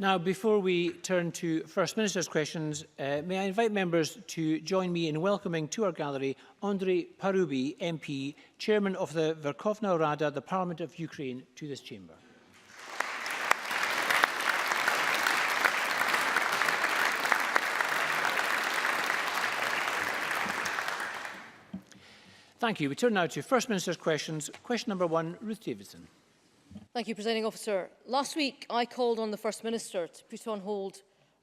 Now, before we turn to First Minister's questions, may I invite members to join me in welcoming to our gallery Andrei Parubi, MP, Chairman of the Verkhovna Rada, the Parliament of Ukraine, to this chamber. Thank you. We turn now to First Minister's questions. Question number 1, Ruth Davidson. Thank you, Presiding Officer. Last week, I called on the First Minister to put on hold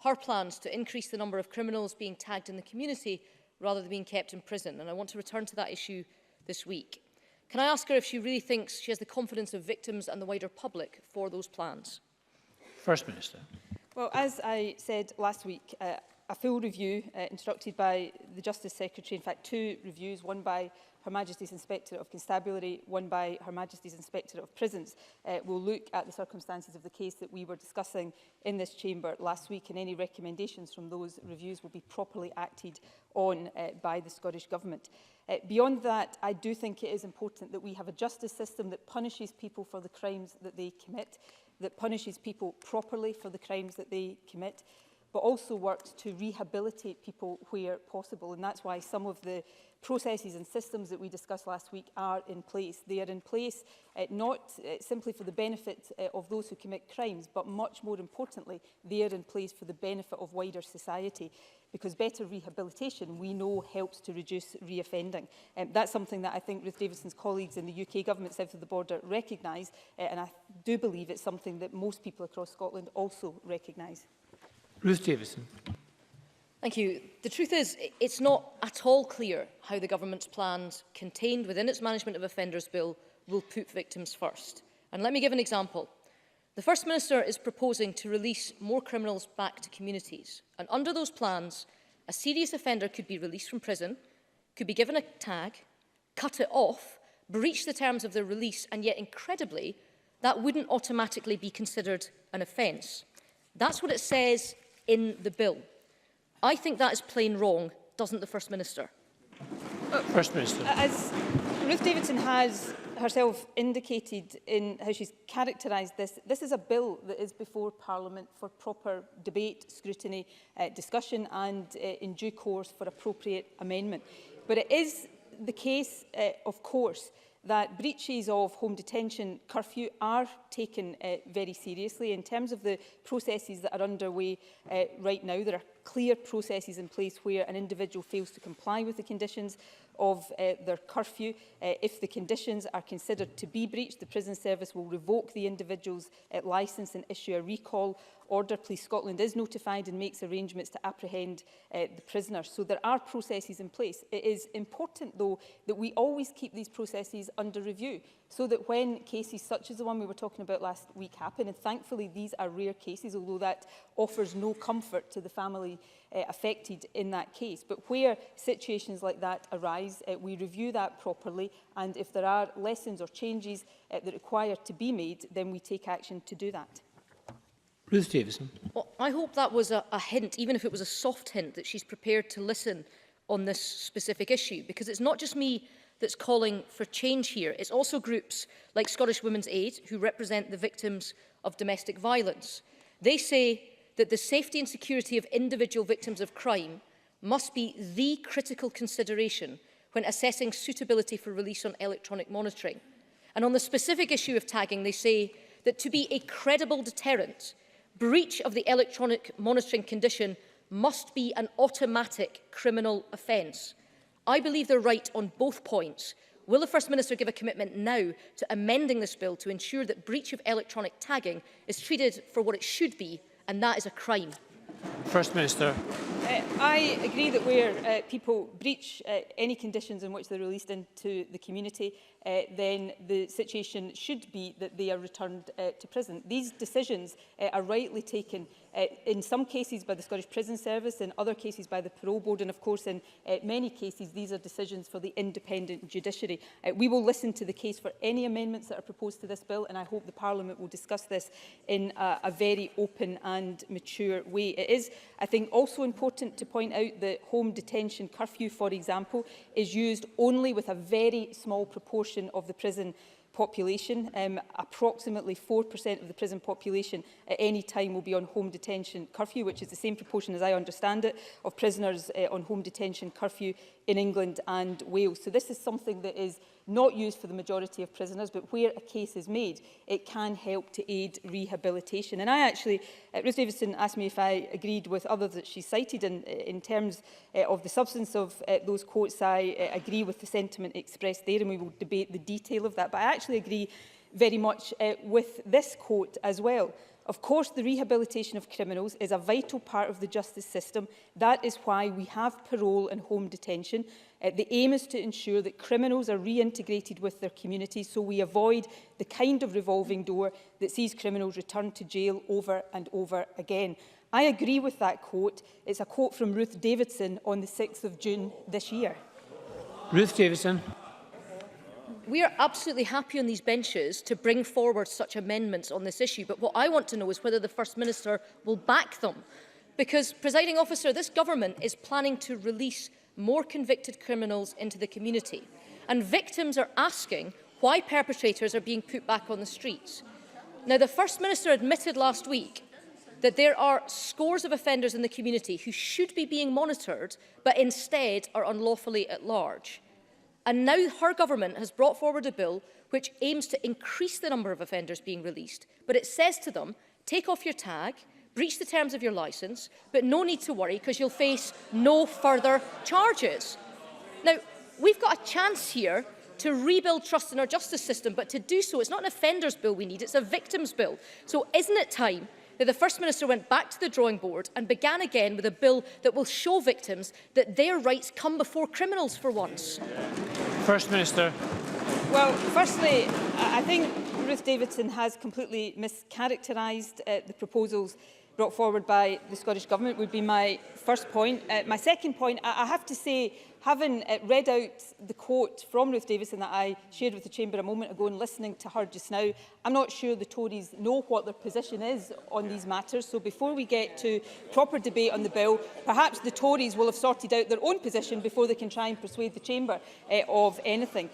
her plans to increase the number of criminals being tagged in the community rather than being kept in prison, and I want to return to that issue this week. Can I ask her if she really thinks she has the confidence of victims and the wider public for those plans? First Minister. Well, as I said last week, a full review instructed by the Justice Secretary, in fact 2 reviews, one by Her Majesty's Inspector of Constabulary, one by Her Majesty's Inspector of Prisons, will look at the circumstances of the case that we were discussing in this chamber last week, and any recommendations from those reviews will be properly acted on by the Scottish Government. Beyond that, I do think it is important that we have a justice system that punishes people for the crimes that they commit, that punishes people properly for the crimes that they commit, but also works to rehabilitate people where possible. And that's why some of the processes and systems that we discussed last week are in place. They are in place not simply for the benefit of those who commit crimes, but much more importantly, they are in place for the benefit of wider society, because better rehabilitation, we know, helps to reduce reoffending. That's something that I think Ruth Davidson's colleagues in the UK Government south of the border recognise, and I do believe it's something that most people across Scotland also recognise. Ruth Davidson. Thank you. The truth is, it's not at all clear how the Government's plans contained within its Management of Offenders Bill will put victims first. And let me give an example. The First Minister is proposing to release more criminals back to communities. And under those plans, a serious offender could be released from prison, could be given a tag, cut it off, breach the terms of their release, and yet, incredibly, that wouldn't automatically be considered an offence. That's what it says in the bill. I think that is plain wrong, doesn't the First Minister? First Minister. As Ruth Davidson has herself indicated in how she's characterised this, this is a bill that is before Parliament for proper debate, scrutiny, discussion and in due course for appropriate amendment. But it is the case, of course, that breaches of home detention curfew are taken very seriously. In terms of the processes that are underway right now, there are clear processes in place where an individual fails to comply with the conditions of their curfew. If the conditions are considered to be breached, the prison service will revoke the individual's licence and issue a recall order. Police Scotland is notified and makes arrangements to apprehend the prisoner. So there are processes in place. It is important, though, that we always keep these processes under review, so that when cases such as the one we were talking about last week happen, and thankfully these are rare cases, although that offers no comfort to the family affected in that case. But where situations like that arise, we review that properly, and if there are lessons or changes that require to be made, then we take action to do that. Ruth Davidson. Well, I hope that was a hint, even if it was a soft hint, that she's prepared to listen on this specific issue, because it's not just me that's calling for change here. It's also groups like Scottish Women's Aid, who represent the victims of domestic violence. They say that the safety and security of individual victims of crime must be the critical consideration when assessing suitability for release on electronic monitoring. And on the specific issue of tagging, they say that to be a credible deterrent, breach of the electronic monitoring condition must be an automatic criminal offence. I believe they're right on both points. Will the First Minister give a commitment now to amending this bill to ensure that breach of electronic tagging is treated for what it should be, and that is a crime? First Minister. I agree that where people breach any conditions in which they're released into the community, then the situation should be that they are returned to prison. These decisions are rightly taken in some cases by the Scottish Prison Service, in other cases by the Parole Board, and of course in many cases these are decisions for the independent judiciary. We will listen to the case for any amendments that are proposed to this bill, and I hope the Parliament will discuss this in a very open and mature way. It is, I think, also important to point out that home detention curfew, for example, is used only with a very small proportion of the prison population. Approximately 4% of the prison population at any time will be on home detention curfew, which is the same proportion, as I understand it, of prisoners on home detention curfew in England and Wales. So this is something that is not used for the majority of prisoners, but where a case is made, it can help to aid rehabilitation. And I actually, Ruth Davidson asked me if I agreed with others that she cited, and in terms of the substance of those quotes, I agree with the sentiment expressed there, and we will debate the detail of that. But I actually agree very much with this quote as well. Of course, the rehabilitation of criminals is a vital part of the justice system. That is why we have parole and home detention. The aim is to ensure that criminals are reintegrated with their communities, so we avoid the kind of revolving door that sees criminals return to jail over and over again. I agree with that quote. It's a quote from Ruth Davidson on the 6th of June this year. Ruth Davidson. We are absolutely happy on these benches to bring forward such amendments on this issue, but what I want to know is whether the First Minister will back them. Because, Presiding Officer, this government is planning to release more convicted criminals into the community, and victims are asking why perpetrators are being put back on the streets. Now, the First Minister admitted last week that there are scores of offenders in the community who should be being monitored, but instead are unlawfully at large. And now her government has brought forward a bill which aims to increase the number of offenders being released. But it says to them, take off your tag, breach the terms of your licence, but no need to worry because you'll face no further charges. Now, we've got a chance here to rebuild trust in our justice system, but to do so, it's not an offenders bill we need, it's a victims bill. So isn't it time that the First Minister went back to the drawing board and began again with a bill that will show victims that their rights come before criminals for once? First Minister. Well, firstly, I think Ruth Davidson has completely mischaracterised the proposals brought forward by the Scottish Government, would be my first point. My second point, I have to say, having read out the quote from Ruth Davidson that I shared with the Chamber a moment ago and listening to her just now, I'm not sure the Tories know what their position is on these matters. So before we get to proper debate on the bill, perhaps the Tories will have sorted out their own position before they can try and persuade the Chamber of anything.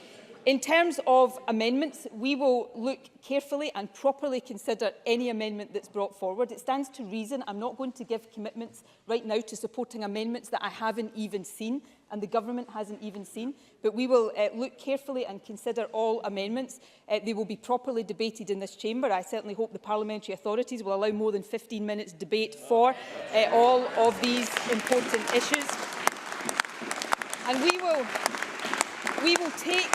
In terms of amendments, we will look carefully and properly consider any amendment that's brought forward. It stands to reason I'm not going to give commitments right now to supporting amendments that I haven't even seen and the government hasn't even seen. But we will look carefully and consider all amendments. They will be properly debated in this chamber. I certainly hope the parliamentary authorities will allow more than 15 minutes debate for all of these important issues. And we will take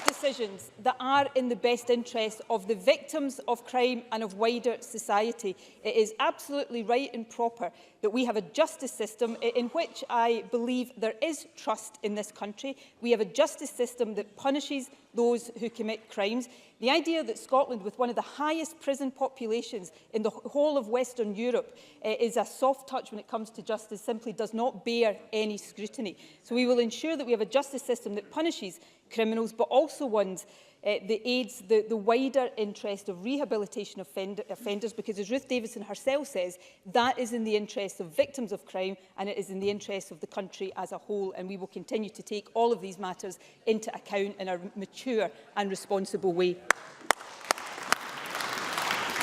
decisions that are in the best interest of the victims of crime and of wider society. It is absolutely right and proper that we have a justice system in which I believe there is trust in this country. We have a justice system that punishes those who commit crimes. The idea that Scotland, with one of the highest prison populations in the whole of Western Europe, is a soft touch when it comes to justice simply does not bear any scrutiny. So we will ensure that we have a justice system that punishes criminals, but also ones that aids the wider interest of rehabilitation of offenders, because, as Ruth Davidson herself says, that is in the interest of victims of crime and it is in the interest of the country as a whole. And we will continue to take all of these matters into account in a mature and responsible way.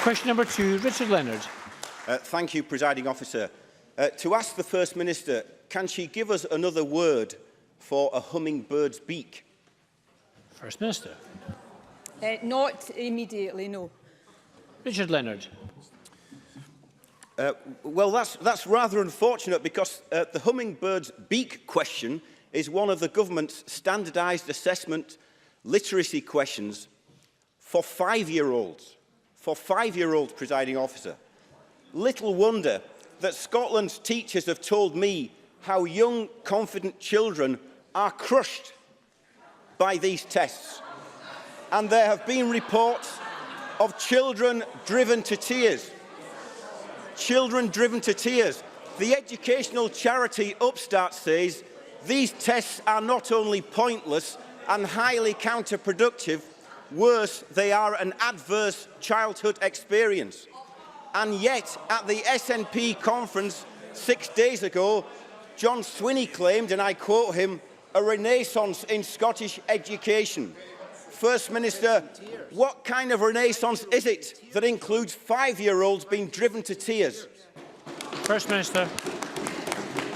Question number 2, Richard Leonard. Thank you, Presiding Officer. To ask the First Minister, can she give us another word for a hummingbird's beak? First Minister. Not immediately, no. Richard Leonard. Well, that's rather unfortunate, because the hummingbird's beak question is one of the government's standardised assessment literacy questions for 5-year-olds. For 5-year-olds, Presiding Officer. Little wonder that Scotland's teachers have told me how young, confident children are crushed by these tests. And there have been reports of children driven to tears. Children driven to tears. The educational charity Upstart says these tests are not only pointless and highly counterproductive, worse, they are an adverse childhood experience. And yet, at the SNP conference 6 days ago, John Swinney claimed, and I quote him, a renaissance in Scottish education. First Minister, what kind of renaissance is it that includes 5-year-olds being driven to tears? First Minister.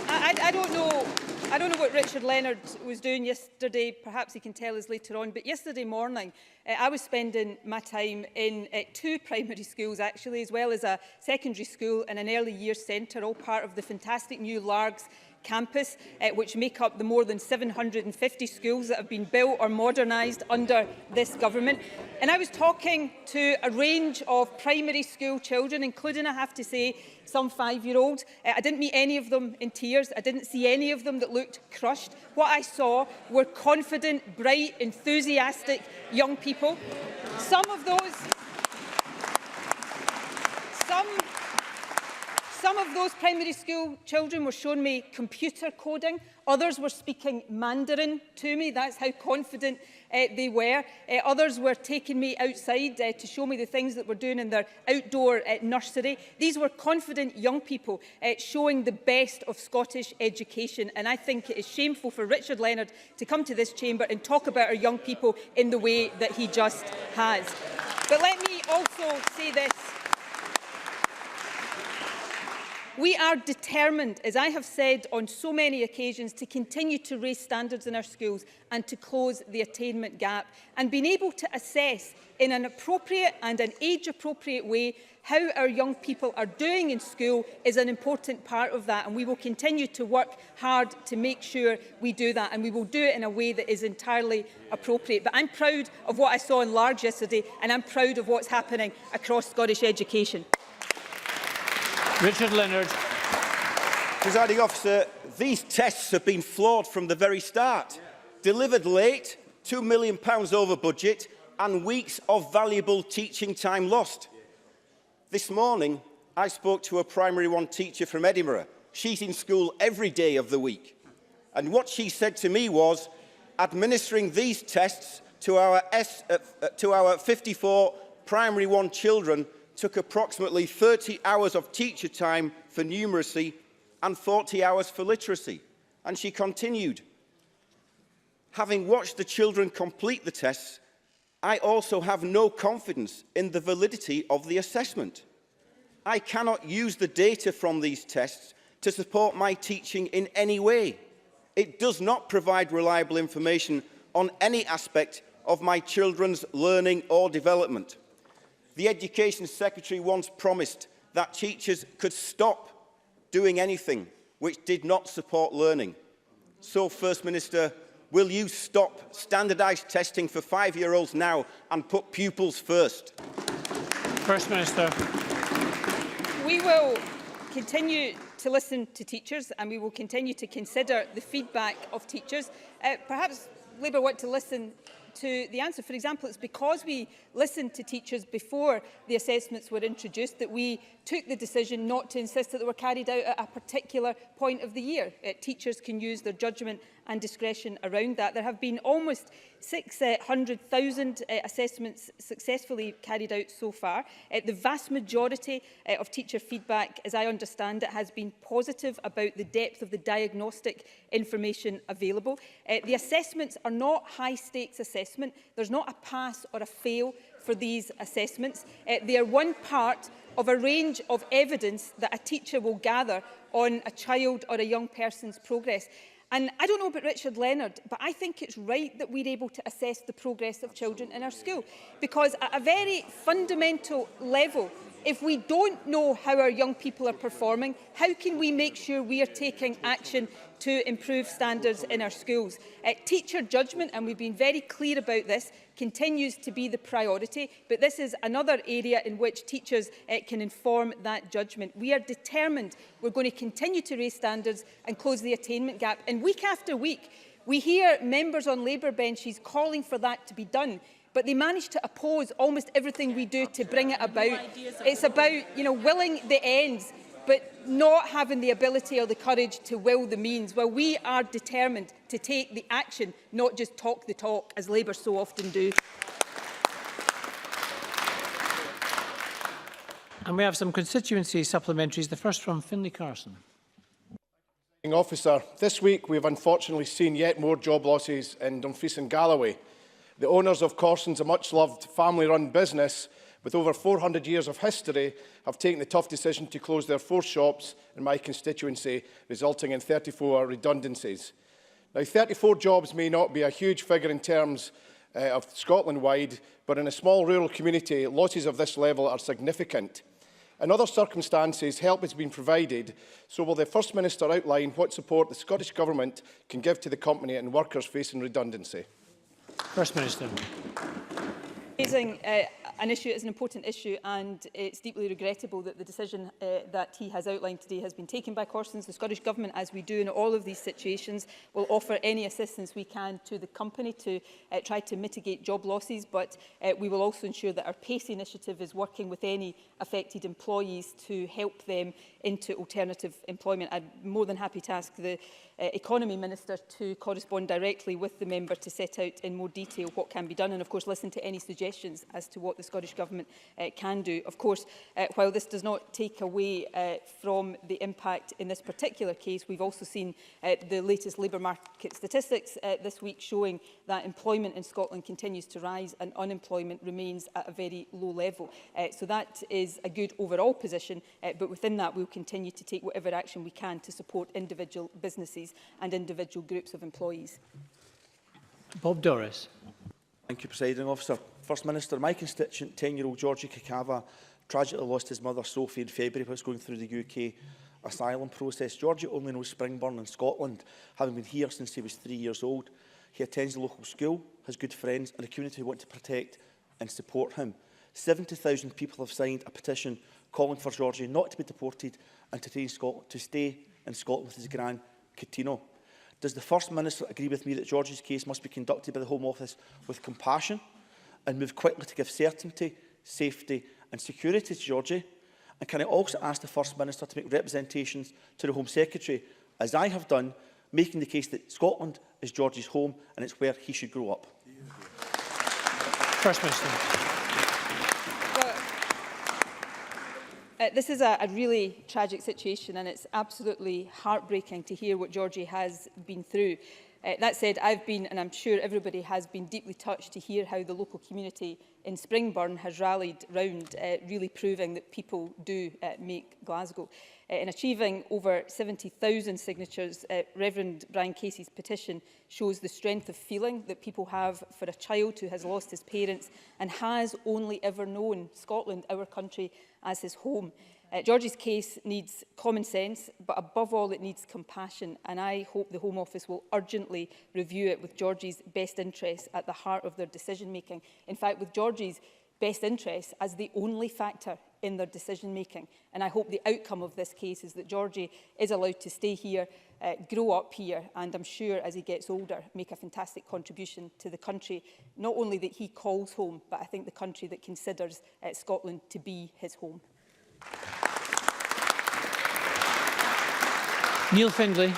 I don't know. I don't know what Richard Leonard was doing yesterday. Perhaps he can tell us later on. But yesterday morning, I was spending my time in 2 primary schools, actually, as well as a secondary school and an early years centre, all part of the fantastic new Largs campus, which make up the more than 750 schools that have been built or modernised under this government. And I was talking to a range of primary school children, including, I have to say, some 5-year-olds. I didn't meet any of them in tears. I didn't see any of them that looked crushed. What I saw were confident, bright, enthusiastic young people. Some of those primary school children were showing me computer coding. Others were speaking Mandarin to me. That's how confident they were. Others were taking me outside to show me the things that we're doing in their outdoor nursery. These were confident young people showing the best of Scottish education. And I think it is shameful for Richard Leonard to come to this chamber and talk about our young people in the way that he just has. But let me also say this. We are determined, as I have said on so many occasions, to continue to raise standards in our schools and to close the attainment gap. And being able to assess in an appropriate and an age-appropriate way how our young people are doing in school is an important part of that. And we will continue to work hard to make sure we do that. And we will do it in a way that is entirely appropriate. But I'm proud of what I saw in Largs yesterday, and I'm proud of what's happening across Scottish education. Richard Leonard. Presiding Officer, these tests have been flawed from the very start. Delivered late, £2 million over budget, and weeks of valuable teaching time lost. This morning, I spoke to a Primary 1 teacher from Edinburgh. She's in school every day of the week. And what she said to me was, administering these tests to our 54 Primary 1 children took approximately 30 hours of teacher time for numeracy and 40 hours for literacy. And she continued, having watched the children complete the tests, I also have no confidence in the validity of the assessment. I cannot use the data from these tests to support my teaching in any way. It does not provide reliable information on any aspect of my children's learning or development. The Education Secretary once promised that teachers could stop doing anything which did not support learning. So, First Minister, will you stop standardised testing for 5-year-olds now and put pupils first? First Minister. We will continue to listen to teachers, and we will continue to consider the feedback of teachers. Perhaps Labour want to listen to the answer. For example, it's because we listened to teachers before the assessments were introduced that we took the decision not to insist that they were carried out at a particular point of the year. Teachers can use their judgment and discretion around that. There have been almost 600,000 assessments successfully carried out so far. The vast majority of teacher feedback, as I understand it, has been positive about the depth of the diagnostic information available. The assessments are not high-stakes assessment. There's not a pass or a fail for these assessments. They are one part of a range of evidence that a teacher will gather on a child or a young person's progress. And I don't know about Richard Leonard, but I think it's right that we're able to assess the progress of children in our school. Because at a very fundamental level, if we don't know how our young people are performing, how can we make sure we are taking action to improve standards in our schools? Teacher judgment, and we've been very clear about this, continues to be the priority, but this is another area in which teachers can inform that judgment. We are determined we're going to continue to raise standards and close the attainment gap. And week after week, we hear members on Labour benches calling for that to be done. But they manage to oppose almost everything we do to bring it about. It's about, willing the ends, but not having the ability or the courage to will the means. Well, we are determined to take the action, not just talk the talk, as Labour so often do. And we have some constituency supplementaries. The first from Finlay Carson. Officer, this week we have unfortunately seen yet more job losses in Dumfries and Galloway. The owners of Corsons, a much-loved family-run business with over 400 years of history, have taken the tough decision to close their 4 shops in my constituency, resulting in 34 redundancies. Now, 34 jobs may not be a huge figure in terms of Scotland-wide, but in a small rural community, losses of this level are significant. In other circumstances, help has been provided, so will the First Minister outline what support the Scottish Government can give to the company and workers facing redundancy? First Minister. Raising an issue is an important issue, and it's deeply regrettable that the decision that he has outlined today has been taken by Corsons. The Scottish Government, as we do in all of these situations, will offer any assistance we can to the company to try to mitigate job losses, but we will also ensure that our PACE initiative is working with any affected employees to help them into alternative employment. I'm more than happy to ask the Economy Minister to correspond directly with the member to set out in more detail what can be done, and of course listen to any suggestions as to what the Scottish Government can do. Of course, while this does not take away from the impact in this particular case, we've also seen the latest labour market statistics this week showing that employment in Scotland continues to rise and unemployment remains at a very low level. So that is a good overall position, but within that we'll continue to take whatever action we can to support individual businesses and individual groups of employees. Bob Doris. Thank you, Presiding Officer. First Minister, my constituent, 10-year-old Georgie Kakava, tragically lost his mother Sophie in February whilst going through the UK asylum process. Georgie only knows Springburn in Scotland, having been here since he was 3 years old. He attends the local school, has good friends and a community who want to protect and support him. 70,000 people have signed a petition calling for Georgie not to be deported and to stay in Scotland with his gran, Coutinho. Does the First Minister agree with me that Georgie's case must be conducted by the Home Office with compassion and move quickly to give certainty, safety and security to Georgie? And can I also ask the First Minister to make representations to the Home Secretary, as I have done, making the case that Scotland is Georgie's home and it's where he should grow up? First Minister. This is a really tragic situation, and it's absolutely heartbreaking to hear what Georgie has been through. That said, I've been, and I'm sure everybody has been, deeply touched to hear how the local community in Springburn has rallied round, really proving that people do make Glasgow. In achieving over 70,000 signatures, Reverend Brian Casey's petition shows the strength of feeling that people have for a child who has lost his parents and has only ever known Scotland, our country, as his home. Georgie's case needs common sense, but above all it needs compassion, and I hope the Home Office will urgently review it with Georgie's best interests at the heart of their decision-making. In fact, with Georgie's best interests as the only factor in their decision-making. And I hope the outcome of this case is that Georgie is allowed to stay here, grow up here, and I'm sure as he gets older, make a fantastic contribution to the country, not only that he calls home, but I think the country that considers Scotland to be his home. Neil Findlay.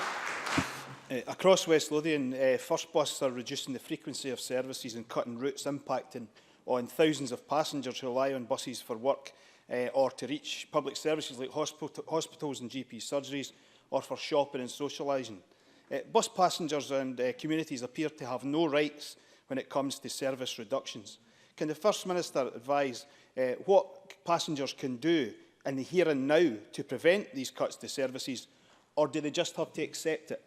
Across West Lothian, First Bus are reducing the frequency of services and cutting routes, impacting on thousands of passengers who rely on buses for work or to reach public services like hospitals and GP surgeries, or for shopping and socialising. Bus passengers and communities appear to have no rights when it comes to service reductions. Can the First Minister advise what passengers can do in the here and now to prevent these cuts to services, or do they just have to accept it?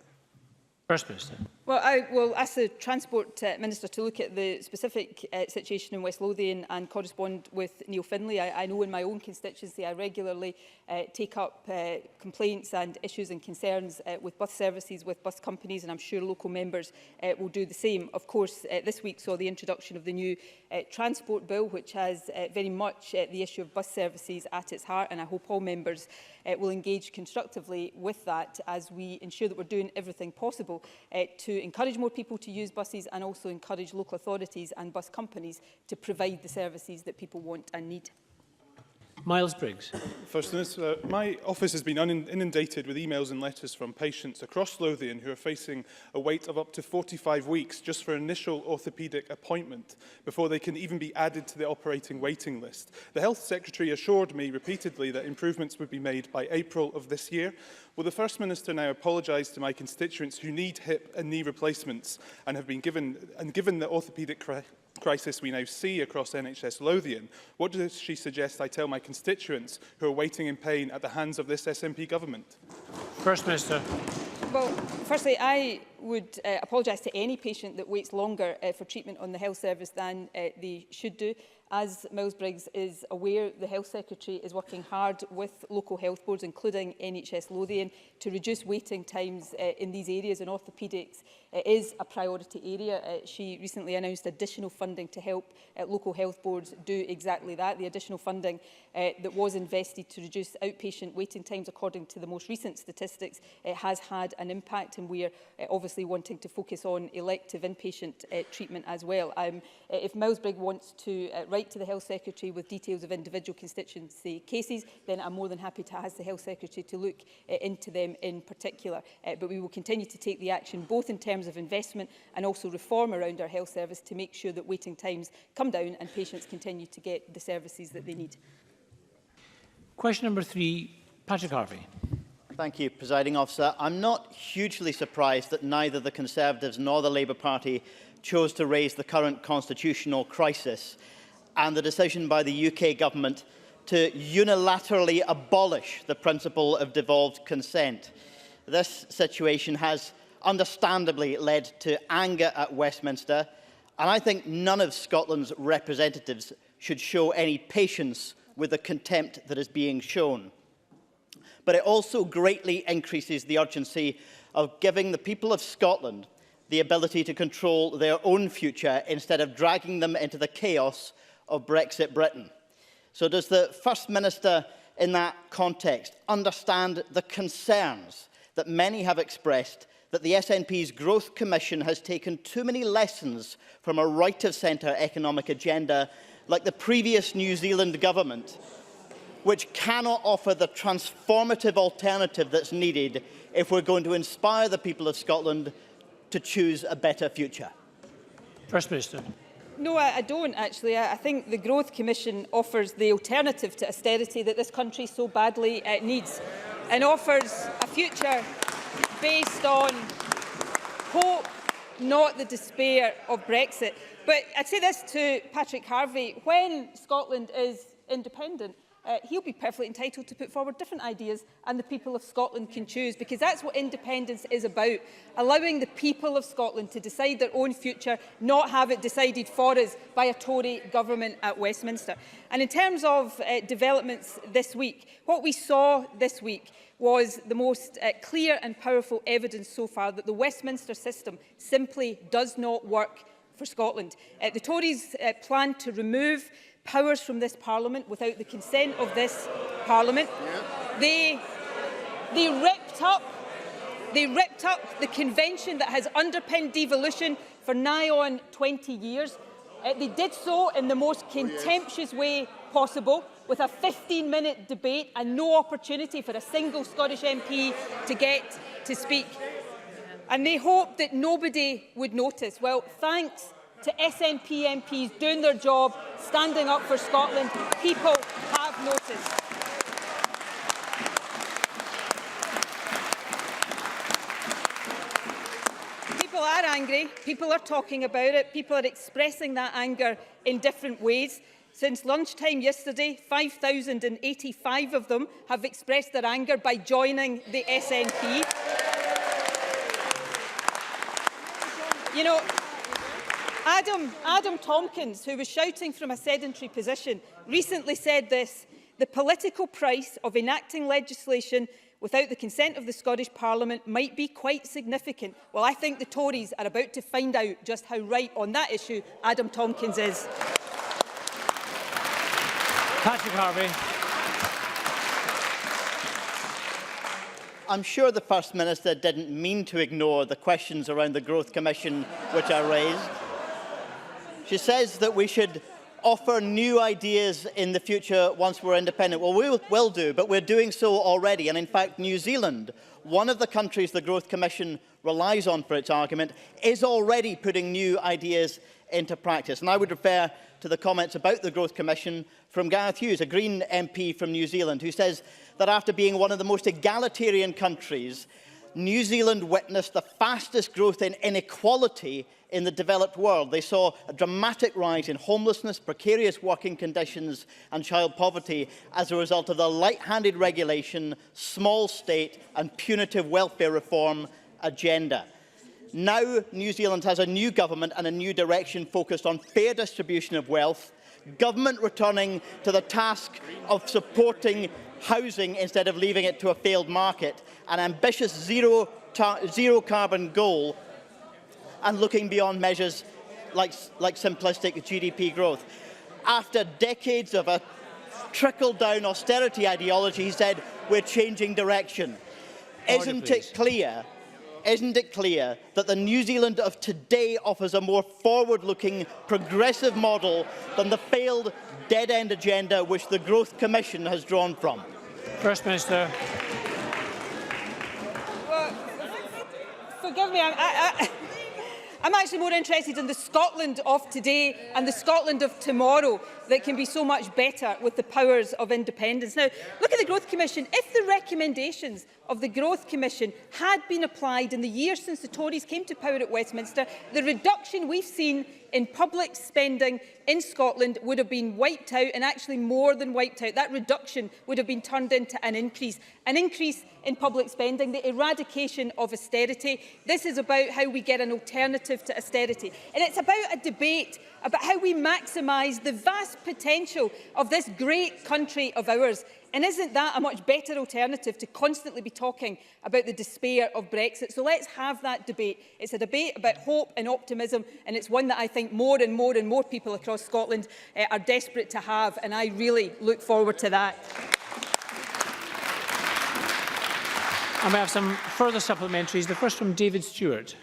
First Minister. Well, I will ask the Transport Minister to look at the specific situation in West Lothian and correspond with Neil Findlay. I know in my own constituency I regularly take up complaints and issues and concerns with bus services, with bus companies, and I'm sure local members will do the same. Of course, this week saw the introduction of the new Transport Bill, which has very much the issue of bus services at its heart, and I hope all members will engage constructively with that as we ensure that we're doing everything possible to encourage more people to use buses and also encourage local authorities and bus companies to provide the services that people want and need. Miles Briggs. First Minister, my office has been inundated with emails and letters from patients across Lothian who are facing a wait of up to 45 weeks just for an initial orthopaedic appointment before they can even be added to the operating waiting list. The Health Secretary assured me repeatedly that improvements would be made by April of this year. Will the First Minister now apologise to my constituents who need hip and knee replacements and have been given the orthopaedic crisis we now see across NHS Lothian, what does she suggest I tell my constituents who are waiting in pain at the hands of this SNP government? First Minister. Well, firstly, I would apologise to any patient that waits longer for treatment on the health service than they should do. As Miles Briggs is aware, the Health Secretary is working hard with local health boards, including NHS Lothian, to reduce waiting times in these areas, and orthopaedics is a priority area. She recently announced additional funding to help local health boards do exactly that. The additional funding that was invested to reduce outpatient waiting times, according to the most recent statistics, has had an impact, and we are obviously wanting to focus on elective inpatient treatment as well. If Miles Briggs wants to write to the Health Secretary with details of individual constituency cases, then I'm more than happy to ask the Health Secretary to look into them in particular. But we will continue to take the action, both in terms of investment and also reform around our health service, to make sure that waiting times come down and patients continue to get the services that they need. Question number 3, Patrick Harvey. Thank you, Presiding Officer. I'm not hugely surprised that neither the Conservatives nor the Labour Party chose to raise the current constitutional crisis and the decision by the UK government to unilaterally abolish the principle of devolved consent. This situation has understandably led to anger at Westminster, and I think none of Scotland's representatives should show any patience with the contempt that is being shown. But it also greatly increases the urgency of giving the people of Scotland the ability to control their own future instead of dragging them into the chaos of Brexit Britain. So does the First Minister in that context understand the concerns that many have expressed that the SNP's Growth Commission has taken too many lessons from a right-of-centre economic agenda like the previous New Zealand government, which cannot offer the transformative alternative that's needed if we're going to inspire the people of Scotland to choose a better future? First Minister. No, I don't actually. I think the Growth Commission offers the alternative to austerity that this country so badly needs, and offers a future based on hope, not the despair of Brexit. But I'd say this to Patrick Harvey: when Scotland is independent, he'll be perfectly entitled to put forward different ideas, and the people of Scotland can choose, because that's what independence is about, allowing the people of Scotland to decide their own future, not have it decided for us by a Tory government at Westminster. And in terms of developments this week, what we saw this week was the most clear and powerful evidence so far that the Westminster system simply does not work for Scotland. The Tories plan to remove powers from this Parliament without the consent of this Parliament. They ripped up the convention that has underpinned devolution for nigh on 20 years. They did so in the most contemptuous way possible, with a 15-minute debate and no opportunity for a single Scottish MP to get to speak. And they hoped that nobody would notice. Well, thanks to SNP MPs doing their job, standing up for Scotland, people have noticed. People are angry, people are talking about it, people are expressing that anger in different ways. Since lunchtime yesterday, 5,085 of them have expressed their anger by joining the SNP. You know, Adam Tompkins, who was shouting from a sedentary position, recently said this: the political price of enacting legislation without the consent of the Scottish Parliament might be quite significant. Well, I think the Tories are about to find out just how right on that issue Adam Tompkins is. Patrick Harvey. I'm sure the First Minister didn't mean to ignore the questions around the Growth Commission which are raised. She says that we should offer new ideas in the future once we're independent. Well, we will do, but we're doing so already. And in fact, New Zealand, one of the countries the Growth Commission relies on for its argument, is already putting new ideas into practice. And I would refer to the comments about the Growth Commission from Gareth Hughes, a Green MP from New Zealand, who says that after being one of the most egalitarian countries, New Zealand witnessed the fastest growth in inequality in the developed world. They saw a dramatic rise in homelessness, precarious working conditions and child poverty as a result of the light-handed regulation, small state and punitive welfare reform agenda. Now New Zealand has a new government and a new direction focused on fair distribution of wealth, government returning to the task of supporting housing instead of leaving it to a failed market, an ambitious zero carbon goal, and looking beyond measures like simplistic GDP growth. After decades of a trickle-down austerity ideology, he said, we're changing direction. Isn't it clear that the New Zealand of today offers a more forward-looking, progressive model than the failed dead-end agenda which the Growth Commission has drawn from? First Minister. Well, forgive me, I'm actually more interested in the Scotland of today and the Scotland of tomorrow that can be so much better with the powers of independence. Now, look at the Growth Commission. If the recommendations of the Growth Commission had been applied in the years since the Tories came to power at Westminster, the reduction we've seen in public spending in Scotland would have been wiped out, and actually more than wiped out. That reduction would have been turned into an increase in public spending, the eradication of austerity. This is about how we get an alternative to austerity. And it's about a debate about how we maximise the vast potential of this great country of ours. And isn't that a much better alternative to constantly be talking about the despair of Brexit? So let's have that debate. It's a debate about hope and optimism, and it's one that I think more and more people across Scotland are desperate to have, and I really look forward to that. I may have some further supplementaries. The first from David Stewart.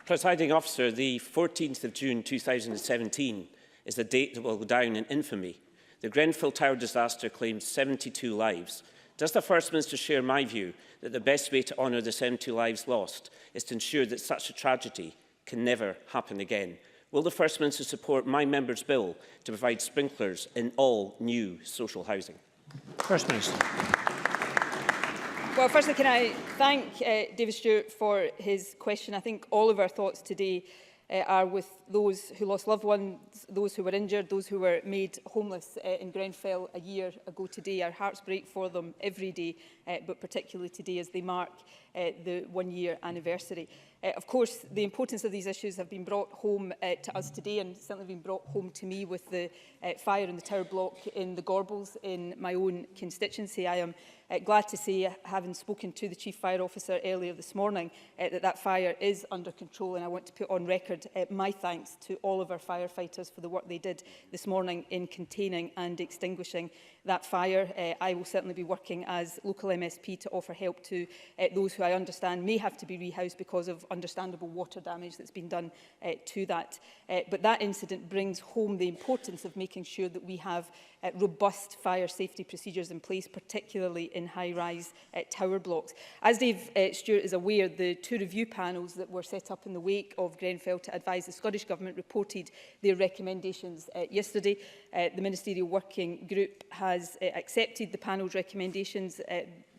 Presiding Officer, the 14th of June 2017 is the date that will go down in infamy. The Grenfell Tower disaster claimed 72 lives. Does the First Minister share my view that the best way to honour the 72 lives lost is to ensure that such a tragedy can never happen again? Will the First Minister support my member's bill to provide sprinklers in all new social housing? First Minister. Well, firstly, can I thank David Stewart for his question. I think all of our thoughts today are with those who lost loved ones, those who were injured, those who were made homeless in Grenfell a year ago today. Our hearts break for them every day, but particularly today as they mark the one-year anniversary. Of course, the importance of these issues have been brought home to us today, and certainly been brought home to me with the fire in the Tower Block in the Gorbals in my own constituency. I am glad to say, having spoken to the Chief Fire Officer earlier this morning, that fire is under control, and I want to put on record my thanks to all of our firefighters for the work they did this morning in containing and extinguishing that fire. I will certainly be working as local MSP to offer help to those who I understand may have to be rehoused because of understandable water damage that's been done to that. But that incident brings home the importance of making sure that we have robust fire safety procedures in place, particularly in high-rise tower blocks. As Dave Stewart is aware, the two review panels that were set up in the wake of Grenfell to advise the Scottish Government reported their recommendations yesterday. The Ministerial Working Group has accepted the panel's recommendations.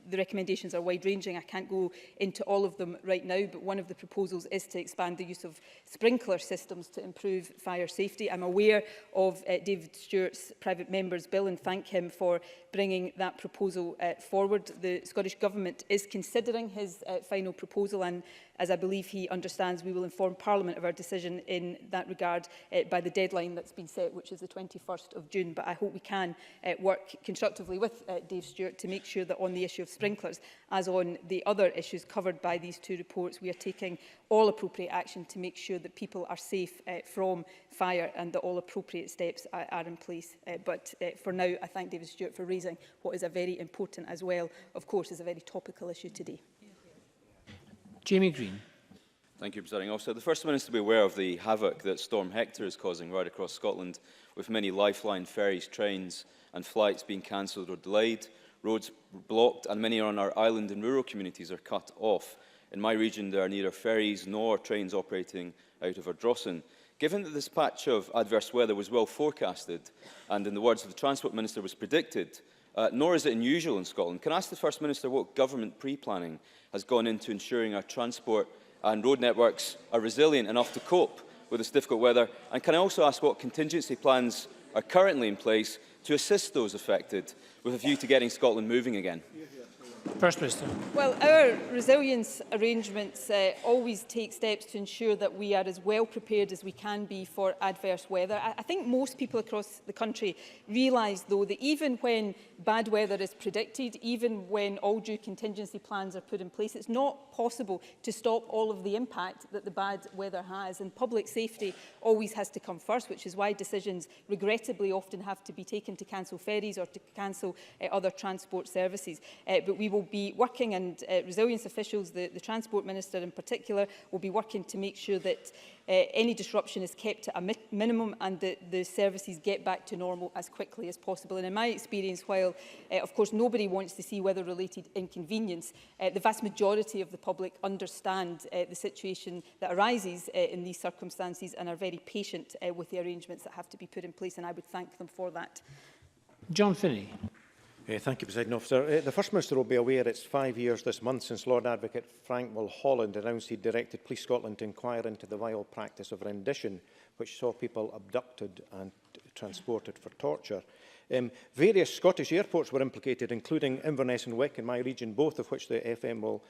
The recommendations are wide-ranging. I can't go into all of them right now, but one of the proposals is to expand the use of sprinkler systems to improve fire safety. I'm aware of David Stewart's private member's bill and thank him for bringing that proposal forward. The Scottish Government is considering his final proposal, and as I believe he understands, we will inform Parliament of our decision in that regard by the deadline that's been set, which is the 21st of June. But I hope we can work constructively with Dave Stewart to make sure that on the issue of sprinklers, as on the other issues covered by these two reports, we are taking all appropriate action to make sure that people are safe from fire and that all appropriate steps are in place. But for now, I thank David Stewart for raising what is a very important, as well, of course, is a very topical issue today. Jamie Green. Thank you, Presiding Officer. The First Minister will be aware of the havoc that Storm Hector is causing right across Scotland, with many lifeline ferries, trains and flights being cancelled or delayed, roads blocked, and many on our island and rural communities are cut off. In my region, there are neither ferries nor trains operating out of Ardrossan. Given that this patch of adverse weather was well forecasted and, in the words of the Transport Minister, was predicted, nor is it unusual in Scotland. Can I ask the First Minister what government pre-planning has gone into ensuring our transport and road networks are resilient enough to cope with this difficult weather? And can I also ask what contingency plans are currently in place to assist those affected with a view to getting Scotland moving again? First Minister. Well, our resilience arrangements always take steps to ensure that we are as well prepared as we can be for adverse weather. I think most people across the country realise, though, that even when bad weather is predicted, even when all due contingency plans are put in place, it's not possible to stop all of the impact that the bad weather has. And public safety always has to come first, which is why decisions regrettably often have to be taken to cancel ferries or to cancel other transport services. But we will be working, and resilience officials, the Transport Minister in particular, will be working to make sure that any disruption is kept to a minimum and that the services get back to normal as quickly as possible. And in my experience, while of course nobody wants to see weather-related inconvenience, the vast majority of the public understand the situation that arises in these circumstances and are very patient with the arrangements that have to be put in place, and I would thank them for that. John Finney. Thank you, President Officer. The First Minister will be aware it's 5 years this month since Lord Advocate Frank Mulholland announced he directed Police Scotland to inquire into the vile practice of rendition, which saw people abducted and transported for torture. Various Scottish airports were implicated, including Inverness and Wick in my region, both of which the FM will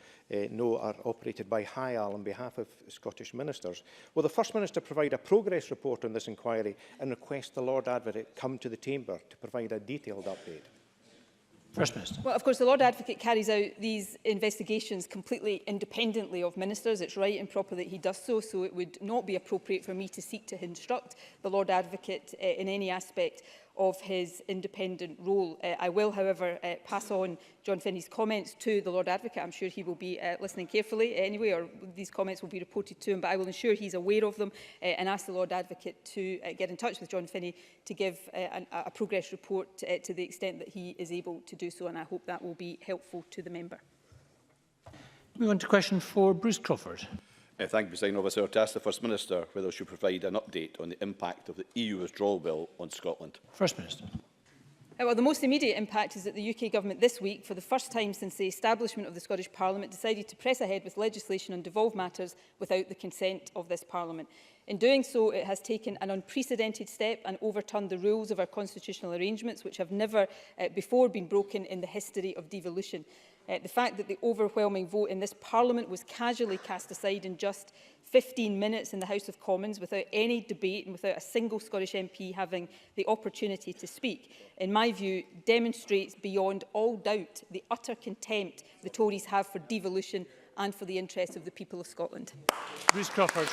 know are operated by HIAL on behalf of Scottish ministers. Will the First Minister provide a progress report on this inquiry and request the Lord Advocate come to the Chamber to provide a detailed update? First Minister. Well, of course, the Lord Advocate carries out these investigations completely independently of ministers. It's right and proper that he does so, so it would not be appropriate for me to seek to instruct the Lord Advocate in any aspect of his independent role. I will, however, pass on John Finney's comments to the Lord Advocate. I'm sure he will be listening carefully anyway, or these comments will be reported to him, but I will ensure he's aware of them and ask the Lord Advocate to get in touch with John Finney to give a progress report to the extent that he is able to do so, and I hope that will be helpful to the member. Move on to question 4, Bruce Crawford. Thank you, President Officer. To ask the First Minister whether she provide an update on the impact of the EU withdrawal bill on Scotland. First Minister. Well, the most immediate impact is that the UK Government this week, for the first time since the establishment of the Scottish Parliament, decided to press ahead with legislation on devolved matters without the consent of this Parliament. In doing so, it has taken an unprecedented step and overturned the rules of our constitutional arrangements, which have never before been broken in the history of devolution. The fact that the overwhelming vote in this Parliament was casually cast aside in just 15 minutes in the House of Commons without any debate and without a single Scottish MP having the opportunity to speak, in my view, demonstrates beyond all doubt the utter contempt the Tories have for devolution and for the interests of the people of Scotland. Bruce Crawford.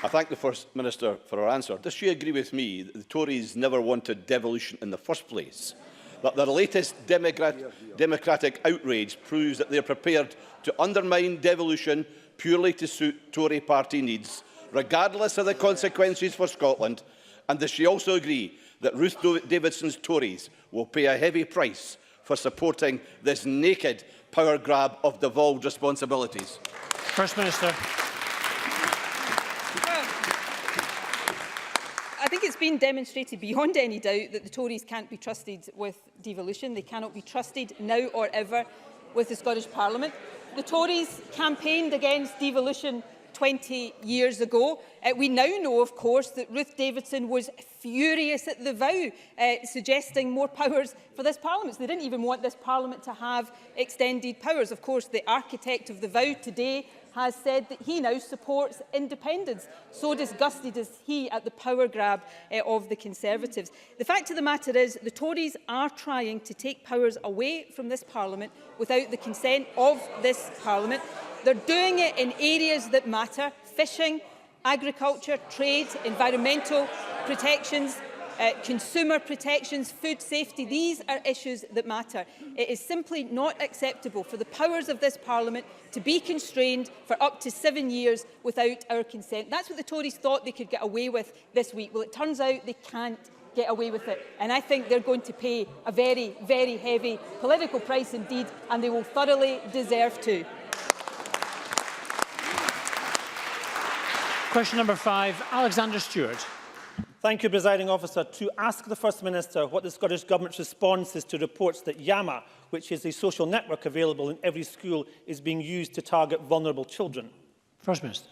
I thank the First Minister for her answer. Does she agree with me that the Tories never wanted devolution in the first place? That their latest democratic outrage proves that they are prepared to undermine devolution purely to suit Tory party needs, regardless of the consequences for Scotland? And does she also agree that Ruth Davidson's Tories will pay a heavy price for supporting this naked power grab of devolved responsibilities? First Minister. I think it's been demonstrated beyond any doubt that the Tories can't be trusted with devolution. They cannot be trusted now or ever with the Scottish Parliament. The Tories campaigned against devolution 20 years ago. We now know, of course, that Ruth Davidson was furious at the vow, suggesting more powers for this Parliament. So they didn't even want this Parliament to have extended powers. Of course, the architect of the vow today has said that he now supports independence. So disgusted is he at the power grab of the Conservatives. The fact of the matter is the Tories are trying to take powers away from this Parliament without the consent of this Parliament. They're doing it in areas that matter: fishing, agriculture, trade, environmental protections, consumer protections, food safety. These are issues that matter. It is simply not acceptable for the powers of this Parliament to be constrained for up to 7 years without our consent. That's what the Tories thought they could get away with this week. Well, it turns out they can't get away with it. And I think they're going to pay a very, very heavy political price indeed, and they will thoroughly deserve to. Question number 5, Alexander Stewart. Thank you, Presiding Officer. To ask the First Minister what the Scottish Government's response is to reports that Yammer, which is a social network available in every school, is being used to target vulnerable children. First Minister.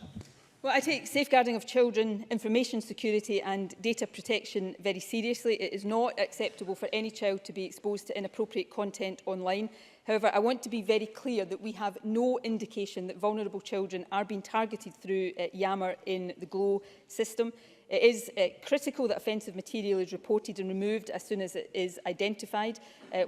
Well, I take safeguarding of children, information security and data protection very seriously. It is not acceptable for any child to be exposed to inappropriate content online. However, I want to be very clear that we have no indication that vulnerable children are being targeted through Yammer in the GLOW system. It is critical that offensive material is reported and removed as soon as it is identified.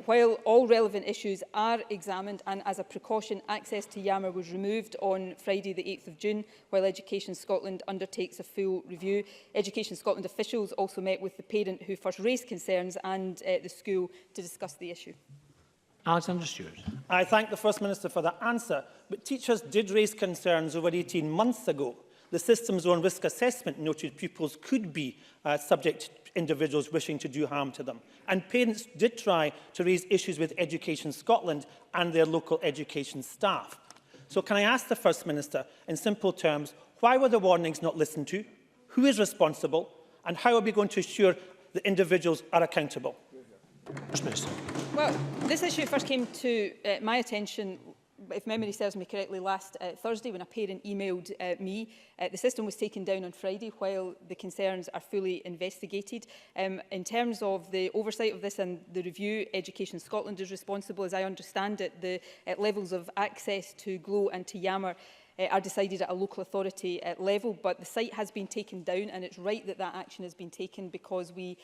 While all relevant issues are examined and as a precaution, access to Yammer was removed on Friday the 8th of June while Education Scotland undertakes a full review. Education Scotland officials also met with the parent who first raised concerns and the school to discuss the issue. Alexander Stewart. I thank the First Minister for that answer, but teachers did raise concerns over 18 months ago. The system's own risk assessment noted pupils could be subject to individuals wishing to do harm to them. And parents did try to raise issues with Education Scotland and their local education staff. So can I ask the First Minister, in simple terms, why were the warnings not listened to? Who is responsible? And how are we going to ensure that individuals are accountable? First Minister. Well, this issue first came to my attention, if memory serves me correctly, last Thursday when a parent emailed me. The system was taken down on Friday while the concerns are fully investigated. In terms of the oversight of this and the review, Education Scotland is responsible. As I understand it, the levels of access to GLOW and to Yammer are decided at a local authority level, but the site has been taken down, and it's right that that action has been taken because we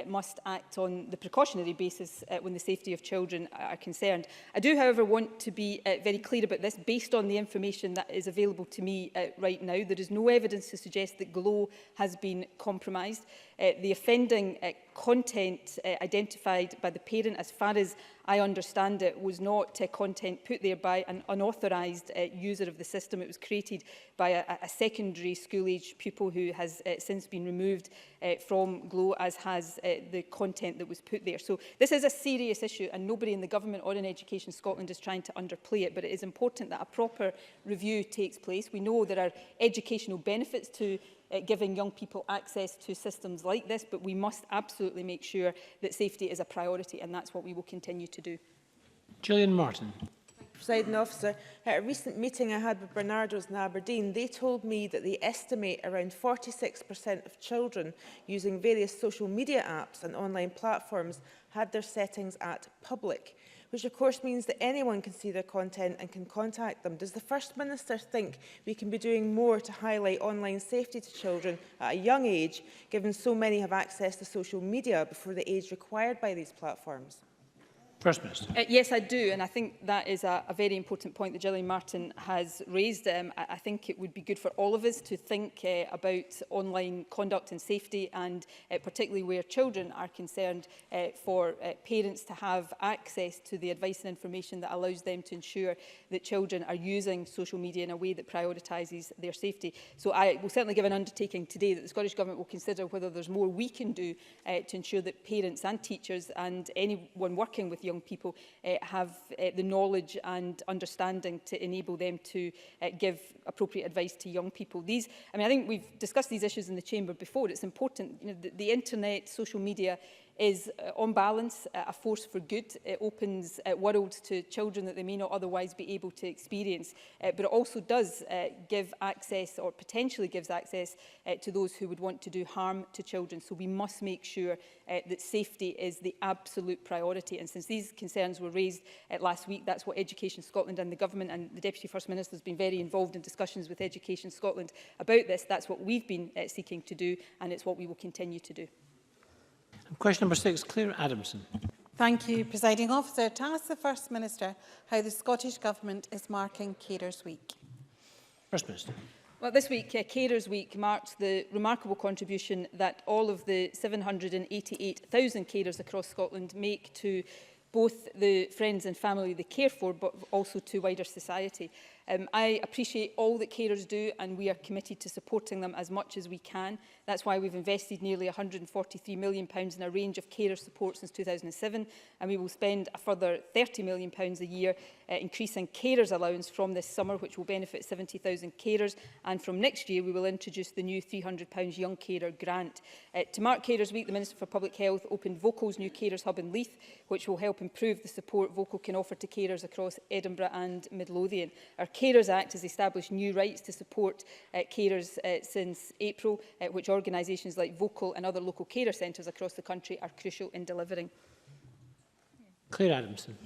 must act on the precautionary basis when the safety of children are concerned. I do, however, want to be very clear about this. Based on the information that is available to me right now, there is no evidence to suggest that GLOW has been compromised. The offending content identified by the parent, as far as I understand it, was not content put there by an unauthorised user of the system. It was created by a secondary school-age pupil who has since been removed from GLOW, as has the content that was put there. So this is a serious issue, and nobody in the government or in Education Scotland is trying to underplay it, but it is important that a proper review takes place. We know there are educational benefits to giving young people access to systems like this, but we must absolutely make sure that safety is a priority, and that's what we will continue to do. Gillian Martin. Presiding Officer, at a recent meeting I had with Bernardo's in Aberdeen, they told me that they estimate around 46% of children using various social media apps and online platforms had their settings at public, which of course means that anyone can see their content and can contact them. Does the First Minister think we can be doing more to highlight online safety to children at a young age, given so many have access to social media before the age required by these platforms? First Minister. Yes, I do, and I think that is a very important point that Gillian Martin has raised. I think it would be good for all of us to think about online conduct and safety, and particularly where children are concerned, for parents to have access to the advice and information that allows them to ensure that children are using social media in a way that prioritises their safety. So I will certainly give an undertaking today that the Scottish Government will consider whether there's more we can do to ensure that parents and teachers and anyone working with young people have the knowledge and understanding to enable them to give appropriate advice to young people. I think we've discussed these issues in the Chamber before. It's important, the internet, social media is, on balance, a force for good. It opens worlds to children that they may not otherwise be able to experience, but it also does give access, or potentially gives access, to those who would want to do harm to children. So we must make sure that safety is the absolute priority. And since these concerns were raised last week, that's what Education Scotland and the Government and the Deputy First Minister has been very involved in discussions with Education Scotland about this. That's what we've been seeking to do, and it's what we will continue to do. Question number 6, Claire Adamson. Thank you, Presiding Officer. To ask the First Minister how the Scottish Government is marking Carers Week. First Minister. Well, this week, Carers Week marks the remarkable contribution that all of the 788,000 carers across Scotland make to both the friends and family they care for, but also to wider society. I appreciate all that carers do, and we are committed to supporting them as much as we can. That's why we've invested nearly £143 million in a range of carer support since 2007, and we will spend a further £30 million a year increasing carers allowance from this summer, which will benefit 70,000 carers, and from next year we will introduce the new £300 Young Carer Grant. To mark Carers Week, the Minister for Public Health opened Vocal's new Carers Hub in Leith, which will help improve the support Vocal can offer to carers across Edinburgh and Midlothian. Our Carers Act has established new rights to support carers since April, which organisations like Vocal and other local carer centres across the country are crucial in delivering. Claire Adamson.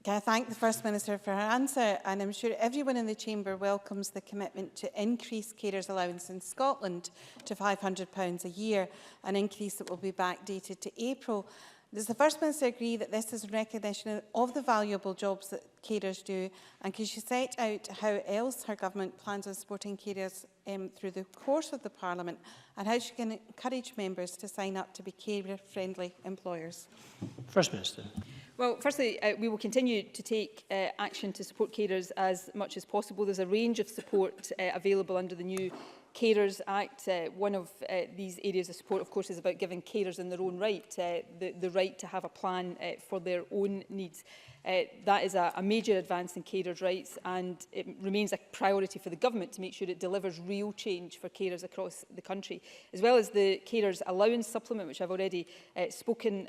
Can I thank the First Minister for her answer, and I'm sure everyone in the Chamber welcomes the commitment to increase carers allowance in Scotland to £500 a year, an increase that will be backdated to April. Does the First Minister agree that this is recognition of the valuable jobs that carers do, and can she set out how else her government plans on supporting carers through the course of the Parliament, and how she can encourage members to sign up to be carer-friendly employers? First Minister. Well, firstly, we will continue to take action to support carers as much as possible. There's a range of support available under the new Carers Act. One of these areas of support, of course, is about giving carers in their own right the right to have a plan for their own needs. That is a major advance in carers' rights, and it remains a priority for the government to make sure it delivers real change for carers across the country. As well as the carers allowance supplement, which I've already spoken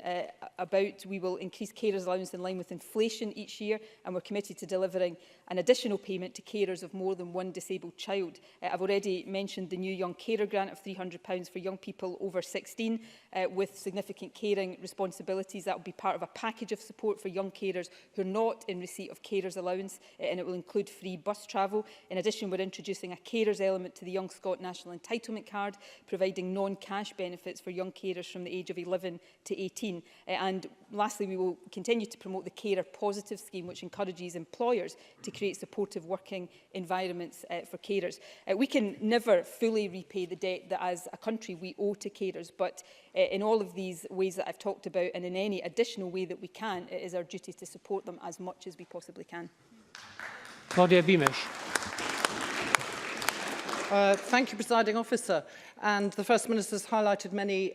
about, we will increase carers allowance in line with inflation each year, and we're committed to delivering an additional payment to carers of more than one disabled child. I've already mentioned the new Young Carer Grant of £300 for young people over 16 with significant caring responsibilities. That will be part of a package of support for young carers who are not in receipt of carers allowance, and it will include free bus travel. In addition, we're introducing a carers element to the Young Scot National Entitlement Card, providing non-cash benefits for young carers from the age of 11 to 18. And lastly, we will continue to promote the Carer Positive scheme, which encourages employers to create supportive working environments for carers. We can never fully repay the debt that as a country we owe to carers, but in all of these ways that I've talked about, and in any additional way that we can, it is our duty to support them as much as we possibly can. Claudia Beamish. Thank you, Presiding Officer. And the First Minister has highlighted many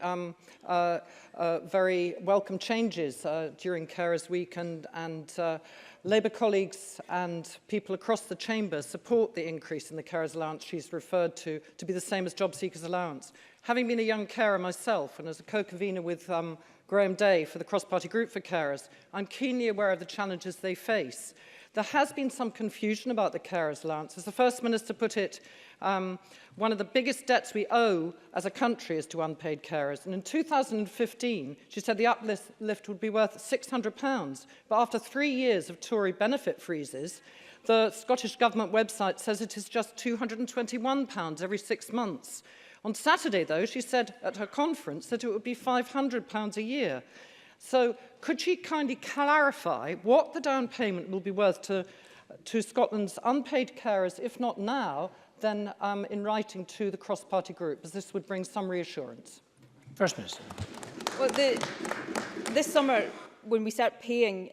very welcome changes during Carers Week, and Labour colleagues and people across the Chamber support the increase in the carers allowance she's referred to be the same as job seekers allowance. Having been a young carer myself and as a co-convener with Graham Day for the cross-party group for carers, I'm keenly aware of the challenges they face. There has been some confusion about the carers allowance. As the First Minister put it, one of the biggest debts we owe as a country is to unpaid carers. And in 2015, she said the uplift would be worth £600. But after 3 years of Tory benefit freezes, the Scottish Government website says it is just £221 every 6 months. On Saturday, though, she said at her conference that it would be £500 a year. So could she kindly clarify what the down payment will be worth to Scotland's unpaid carers, if not now, then in writing to the cross-party group, as this would bring some reassurance? First Minister. Well, this summer, when we start paying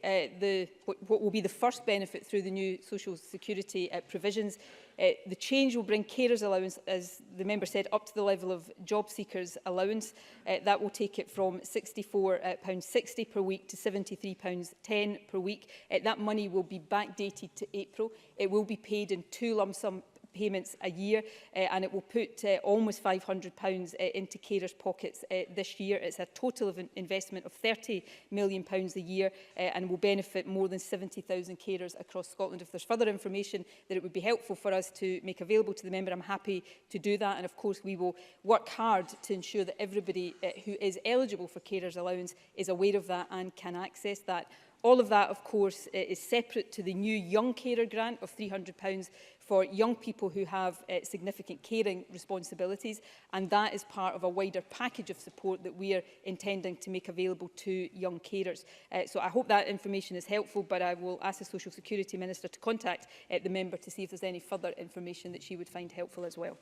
what will be the first benefit through the new social security provisions, the change will bring carers allowance, as the member said, up to the level of job seekers allowance. That will take it from £64.60 per week to £73.10 per week. That money will be backdated to April. It will be paid in 2 lump sum payments a year, and it will put almost £500 into carers' pockets this year. It's a total of an investment of £30 million a year, and will benefit more than 70,000 carers across Scotland. If there's further information that it would be helpful for us to make available to the member, I'm happy to do that. And of course, we will work hard to ensure that everybody who is eligible for carers allowance is aware of that and can access that. All of that, of course, is separate to the new Young Carer Grant of £300 for young people who have significant caring responsibilities, and that is part of a wider package of support that we are intending to make available to young carers. So I hope that information is helpful, but I will ask the Social Security Minister to contact the member to see if there's any further information that she would find helpful as well.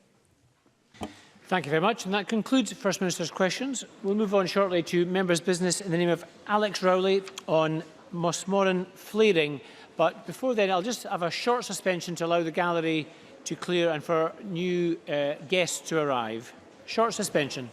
Thank you very much. And that concludes First Minister's questions. We'll move on shortly to members' business in the name of Alex Rowley on Mossmoran flaring But before then, I'll just have a short suspension to allow the gallery to clear and for new guests to arrive. Short suspension.